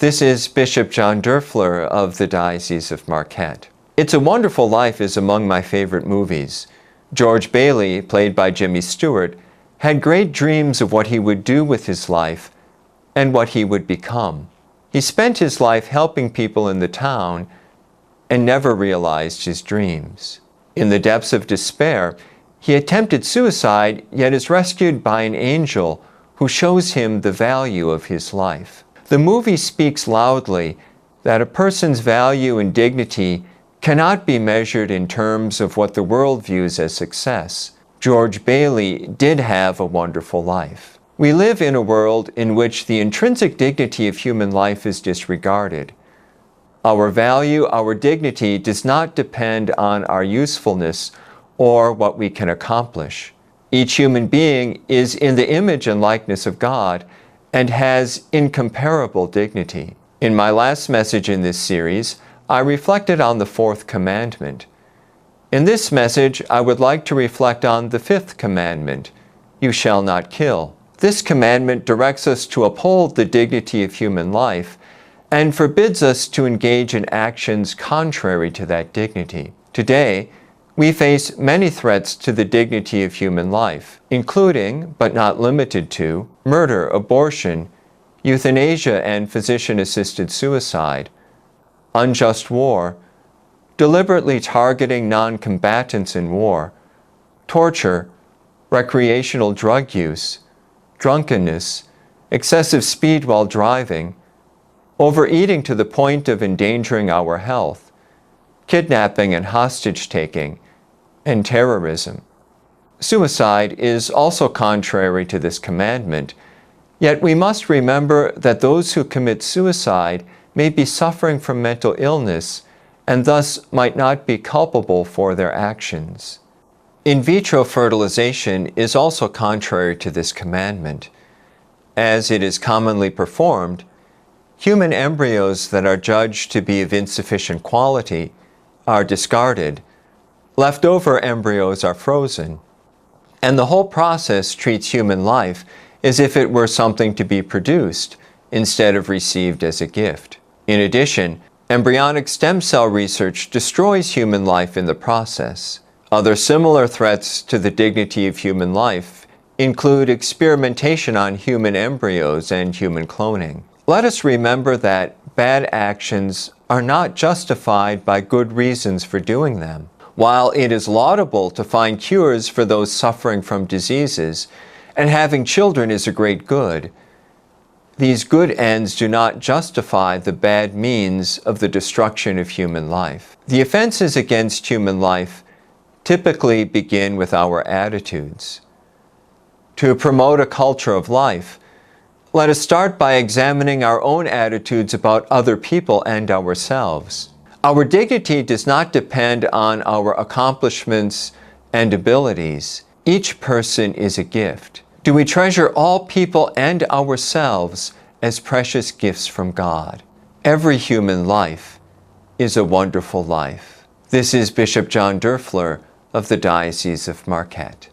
This is Bishop John Doerfler of the Diocese of Marquette. It's a Wonderful Life is among my favorite movies. George Bailey, played by Jimmy Stewart, had great dreams of what he would do with his life and what he would become. He spent his life helping people in the town and never realized his dreams. In the depths of despair, he attempted suicide, yet is rescued by an angel who shows him the value of his life. The movie speaks loudly that a person's value and dignity cannot be measured in terms of what the world views as success. George Bailey did have a wonderful life. We live in a world in which the intrinsic dignity of human life is disregarded. Our value, our dignity does not depend on our usefulness or what we can accomplish. Each human being is in the image and likeness of God and has incomparable dignity. In my last message in this series, I reflected on the fourth commandment. In this message, I would like to reflect on the fifth commandment, you shall not kill. This commandment directs us to uphold the dignity of human life and forbids us to engage in actions contrary to that dignity. Today, we face many threats to the dignity of human life, including, but not limited to, murder, abortion, euthanasia and physician-assisted suicide, unjust war, deliberately targeting non-combatants in war, torture, recreational drug use, drunkenness, excessive speed while driving, overeating to the point of endangering our health, kidnapping and hostage-taking, and terrorism. Suicide is also contrary to this commandment, yet we must remember that those who commit suicide may be suffering from mental illness and thus might not be culpable for their actions. In vitro fertilization is also contrary to this commandment. As it is commonly performed, human embryos that are judged to be of insufficient quality are discarded, leftover embryos are frozen, and the whole process treats human life as if it were something to be produced instead of received as a gift. In addition, embryonic stem cell research destroys human life in the process. Other similar threats to the dignity of human life include experimentation on human embryos and human cloning. Let us remember that bad actions are not justified by good reasons for doing them. While it is laudable to find cures for those suffering from diseases, and having children is a great good, these good ends do not justify the bad means of the destruction of human life. The offenses against human life typically begin with our attitudes. To promote a culture of life, let us start by examining our own attitudes about other people and ourselves. Our dignity does not depend on our accomplishments and abilities. Each person is a gift. Do we treasure all people and ourselves as precious gifts from God? Every human life is a wonderful life. This is Bishop John Doerfler of the Diocese of Marquette.